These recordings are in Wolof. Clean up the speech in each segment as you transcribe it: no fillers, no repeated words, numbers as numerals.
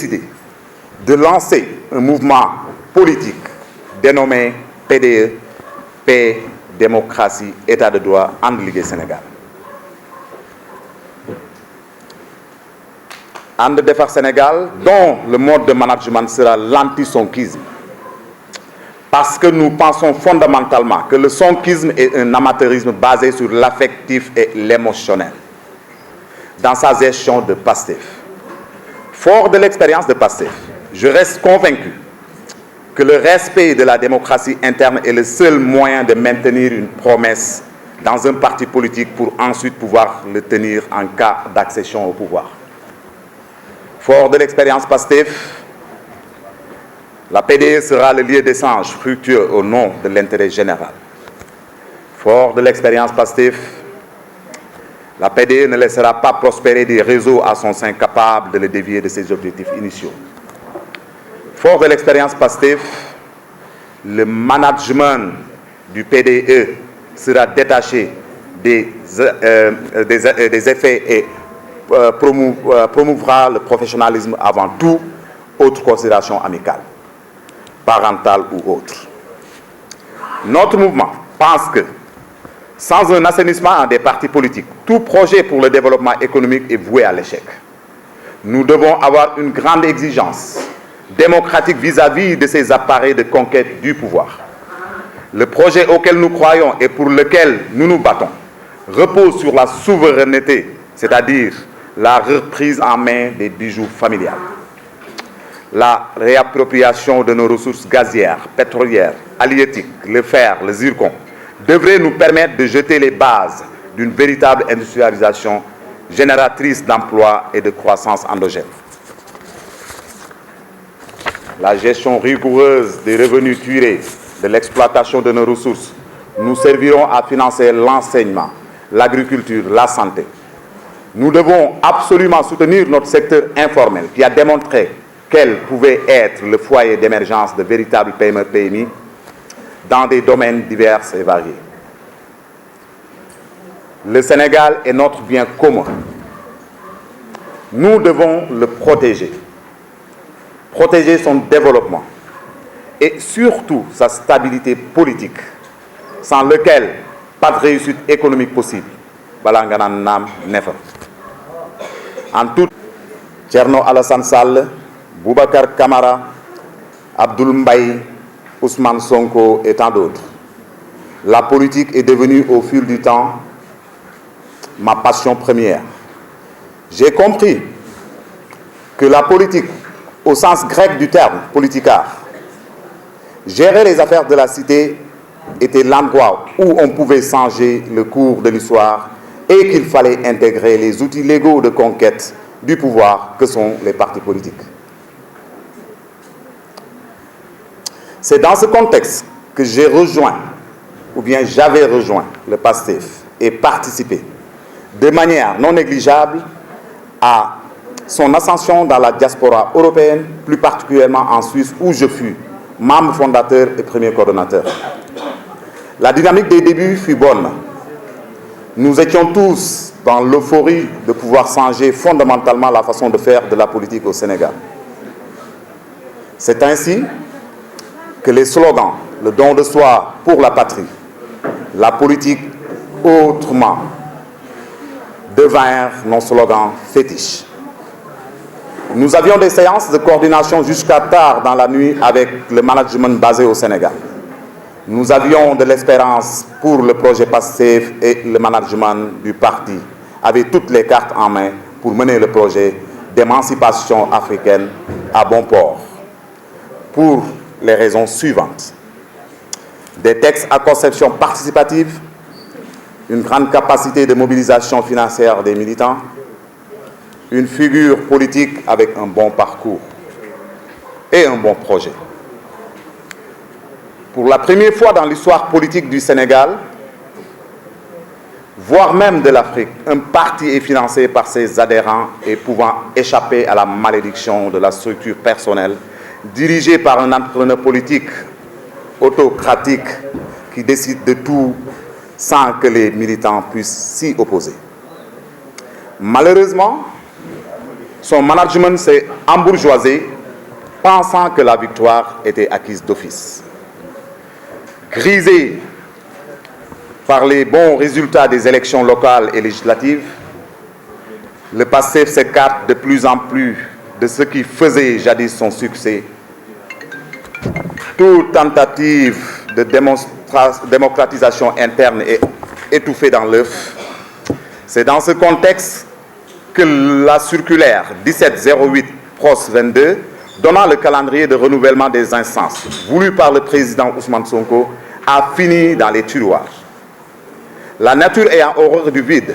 décidé de lancer un mouvement politique dénommé PDE, Paix, Démocratie, État de droit, And Liggéey Sénégal. And Defar Sénégal, dont le mode de management sera l'anti-sonkisme. Parce que nous pensons fondamentalement que le sonkisme est un amateurisme basé sur l'affectif et l'émotionnel dans sa gestion de PASTEF. Fort de l'expérience de PASTEF, je reste convaincu que le respect de la démocratie interne est le seul moyen de maintenir une promesse dans un parti politique pour ensuite pouvoir le tenir en cas d'accession au pouvoir. Fort de l'expérience PASTEF, la PDE sera le lieu d'échange fructueux au nom de l'intérêt général. Fort de l'expérience PASTEF, la PDE ne laissera pas prospérer des réseaux à son sein capables de le dévier de ses objectifs initiaux. Fort de l'expérience PASTEF, le management du PDE sera détaché des effets et promouvra le professionnalisme avant tout autre considération amicale, parentale ou autre. Notre mouvement pense que sans un assainissement des partis politiques, tout projet pour le développement économique est voué à l'échec. Nous devons avoir une grande exigence démocratique vis-à-vis de ces appareils de conquête du pouvoir. Le projet auquel nous croyons et pour lequel nous nous battons repose sur la souveraineté, c'est-à-dire la reprise en main des bijoux familiales, la réappropriation de nos ressources gazières, pétrolières, halieutiques, le fer, le zircon, devrait nous permettre de jeter les bases d'une véritable industrialisation génératrice d'emplois et de croissance endogène. La gestion rigoureuse des revenus tirés de l'exploitation de nos ressources nous serviront à financer l'enseignement, l'agriculture, la santé. Nous devons absolument soutenir notre secteur informel qui a démontré qu'elle pouvait être le foyer d'émergence de véritables PME-PMI dans des domaines divers et variés. Le Sénégal est notre bien commun. Nous devons le protéger son développement et surtout sa stabilité politique, sans lequel pas de réussite économique possible. En tout, Thierno Alassane Sall, Boubacar Camara, Abdoul Mbaye, Ousmane Sonko et tant d'autres. La politique est devenue au fil du temps ma passion première. J'ai compris que la politique, au sens grec du terme, politicard, gérer les affaires de la cité était l'endroit où on pouvait changer le cours de l'histoire et qu'il fallait intégrer les outils légaux de conquête du pouvoir que sont les partis politiques. C'est dans ce contexte que j'ai rejoint, ou bien j'avais rejoint le PASTEF et participé de manière non négligeable à son ascension dans la diaspora européenne, plus particulièrement en Suisse où je fus membre fondateur et premier coordonnateur. La dynamique des débuts fut bonne. Nous étions tous dans l'euphorie de pouvoir changer fondamentalement la façon de faire de la politique au Sénégal. C'est ainsi que les slogans « le don de soi pour la patrie »,« la politique autrement » devinrent nos slogans fétiches. Nous avions des séances de coordination jusqu'à tard dans la nuit avec le management basé au Sénégal. Nous avions de l'espérance pour le projet PASTEF et le management du parti avait toutes les cartes en main pour mener le projet d'émancipation africaine à bon port. Pour les raisons suivantes. Des textes à conception participative, une grande capacité de mobilisation financière des militants, une figure politique avec un bon parcours et un bon projet. Pour la première fois dans l'histoire politique du Sénégal, voire même de l'Afrique, un parti est financé par ses adhérents et pouvant échapper à la malédiction de la structure personnelle dirigée par un entrepreneur politique autocratique qui décide de tout sans que les militants puissent s'y opposer. Malheureusement, Son management s'est embourgeoisé, pensant que la victoire était acquise d'office. Grisé par les bons résultats des élections locales et législatives, le PASTEF s'écarte de plus en plus de ce qui faisait jadis son succès. Toute tentative de démocratisation interne est étouffée dans l'œuf. C'est dans ce contexte que la circulaire 1708 PROS 22, donnant le calendrier de renouvellement des instances, voulu par le président Ousmane Sonko, a fini dans les tiroirs. La nature ayant horreur du vide,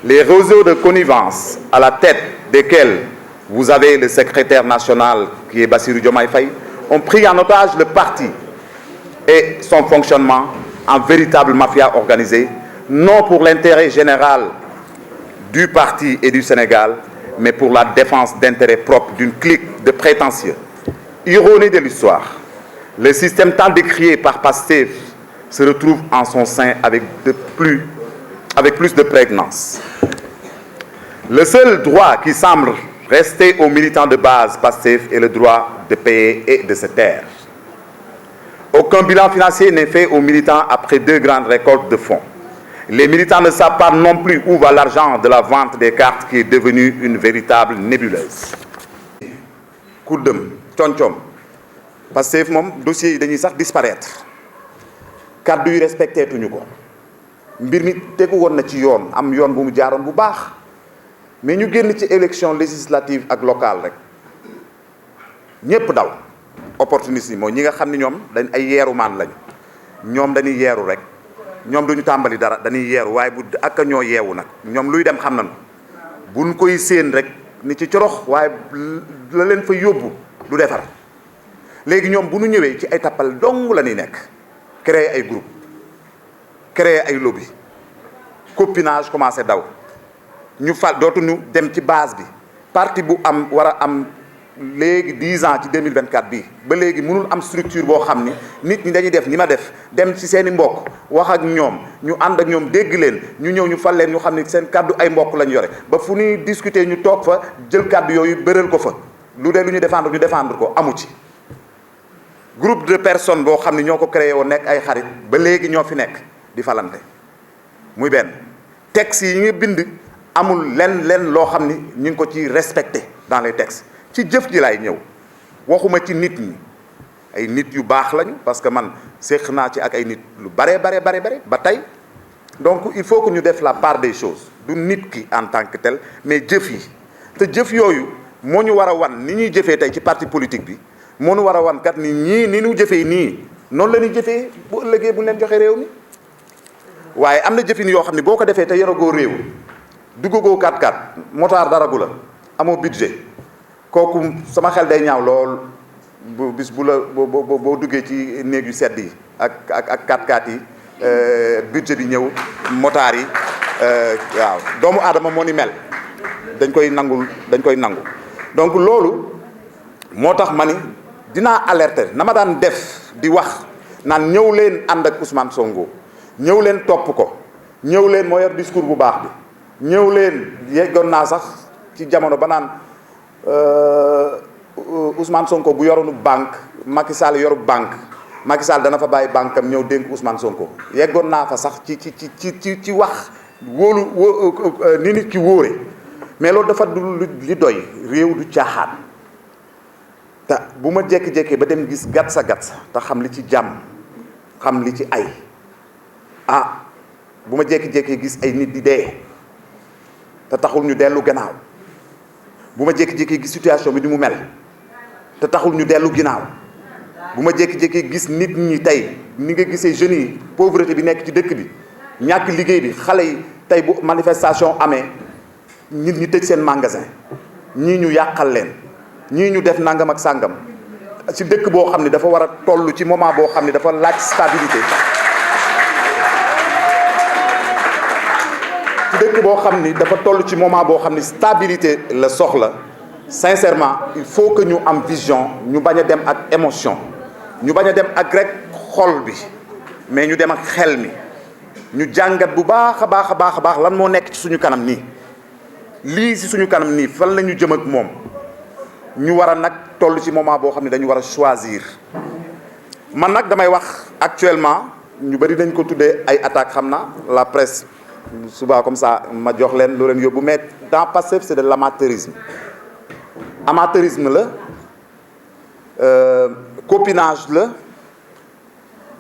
les réseaux de connivence à la tête desquels vous avez le secrétaire national qui est Bassirou Diomaye Faye ont pris en otage le parti et son fonctionnement en véritable mafia organisée, non pour l'intérêt général du parti et du Sénégal, mais pour la défense d'intérêts propres d'une clique de prétentieux. Ironie de l'histoire, le système tant décrié par PASTEF se retrouve en son sein avec plus de prégnance. Le seul droit qui semble rester aux militants de base PASTEF est le droit de payer et de se taire. Aucun bilan financier n'est fait aux militants après 2 grandes récoltes de fonds. Les militants ne savent pas non plus où va l'argent de la vente des cartes qui est devenue une véritable nébuleuse. Kuddem, Thionthom, PASTEF moom dossier yi dañuy sax disparaître kàddu yi respecté tuñu ko mbir mi tegu woon na ci yoon am yoon bu mu jaaroon bu baax mais ñu génn ci élection législative ak locale rek ñépp daw opportuniste yi mooy ñi nga xam ne ñoom dañ ay yeeru maan lañu ñoom dañuy yeeru rek ñoom duñu tàmbali dara dañuy yeeru waaye bu ak ñoo yeewu nag ñoom luy dem xam nañu buñ koy séen rek ni ci corox waaye la leen fa yóbbu du defar léegi ñoom bu ñu ñëwee ci ay tappal dong la ñuy nekk créer ay groupe créer ay lobby copinage commencé daw ñu fal dootuñu dem ci base bi parti bu am war a am léegi 10 ans ci 2024 bii ba léegi mënul am structure boo xam ni nit ñi dañuy def ni ma def dem ci seen i mbokk wax ak ñoom ñu ànd ak ñoom dégg leen ñu ñëw ñu fal leen ñu xam ni seen kàddu ay mbokk lañ yore ba fu ñuy discuter ñu toog fa jël kàddu yooyu bëral ko fa lu dee lu ñu défendre ko amu ci. Groupe de personnes boo xam ne ñoo ko créé woon nekk ay xarit ba léegi ñoo fi nekk di falante muy benn textes yi nga bind amul lenn loo xam ni ñu ngi ko ci respecté dans les textes ci jëf ji laay ñëw waxuma ci nit ñi ay nit yu baax lañu parce que man séq naa ci ak ay nit lu bare ba tey donc il faut que ñu def la part des choses du nit ki en tant que tel mais jëf yi te jëf yooyu moo ñu war a wan ni ñuy jëfee tey ci parti politique bi moo ñu war a wan kat ni ñii ni ñu jëfee nii noonu la ñuy jëfee bu ëllëgee bu leen joxe réew mi waaye am na jëfin yoo xam ne boo ko defee te yoragoo réew duggagoo 4x4 motard daragu la amoo budget kooku sama xel day ñaaw lool bu bis bu la boo duggee ci néeg yu sedd yi ak 4x4 yi budget bi ñëw motard yi waaw doomu aadama moo ni mel dañ koy nangu donc loolu moo tax ma ni dinaa alerter na ma daan def di wax naan ñëw leen ànd ak Ousmane Sonko ñëw leen topp ko ñëw leen moo yor discours bu baax bi ñëw leen yeggoon naa sax ci jamono ba naan Ousmane Sonko bu yoroonu banque Macky Sall yoru banque Macky Sall dana fa bàyyi banque am ñëw dénk Ousmane Sonko yeggoon naa fa sax ci wax wóolu ni nit ki wóore mais loolu dafa du li doy réew du caaxaan te bu ma jékki-jékkee ba dem gis gat sa te xam li ci jàmm xam li ci ay bu ma jékki-jékkee gis ay nit di dee te taxul ñu dellu gannaaw bu ma jékki-jékkee gis situation bi ni mu mel te taxul ñu dellu ginnaaw bu ma jékki-jékkee gis nit ñi tey ni nga gisee jeunes yi pauvreté bi nekk ci dëkk bi ñàkk liggéey bi xale yi tey bu manifestation amee nit ñi tëj seen magasin ñii ñu yàqal leen ñii ñu def nangam ak sàngam ci dëkk boo xam ne dafa war a toll ci moment boo xam ne dafa laaj stabilité ci dëkk boo xam ni dafa toll ci moment boo xam ni stabilité la soxla sincèrement il faut que ñu am vision ñu bañ a dem ak émotion ñu bañ a dem ak rek xol bi mais ñu dem ak xel mi ñu jàngat bu baax a baax lan moo nekk ci suñu kanam nii lii si suñu kanam nii fan la ñu jëm ak moom ñu war a nag toll ci moment boo xam ne dañu war a choisir man nag damay wax actuellement ñu bëri dañ ko tuddee ay attaques xam na la presse suba comme ça ma jox leen loo leen yóbbu mais dans Pastef c'est de l'amateurisme amateurisme la copinage la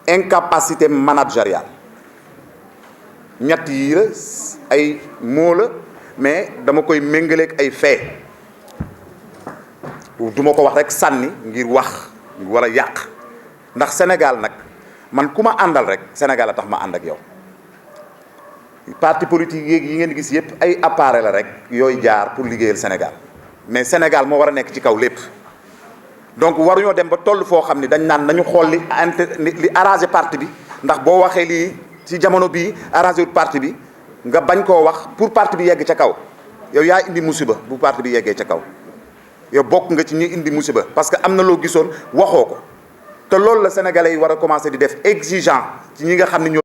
incapacité managériale ñett yii la ay mots la mais dama koy méngaleeg ay faits du ma ko wax rek sànni ngir wax wala yàq ndax Sénégal nag man ku ma àndal rek Sénégal a tax ma ànd ak yow parti politique yi ngeen gis yëpp ay appareil la rek yooyu jaar pour liggéeyal Sénégal mais Sénégal moo war a nekk ci kaw lépp donc waruñoo dem ba toll foo xam ni dañ naan nañu xool li arrangé parti bi ndax boo waxee lii ci jamono bii arrangé wut parti bi nga bañ koo wax pour parti bi yegg ca kaw yow yaa indi musiba bu parti bi yeggee ca kaw yow bokk nga ci ñi indi musiba parce que am na loo gisoon waxoo ko te loolu la sénégalais yi war a commencer di def exigeant ci ñi nga xam ne ñoo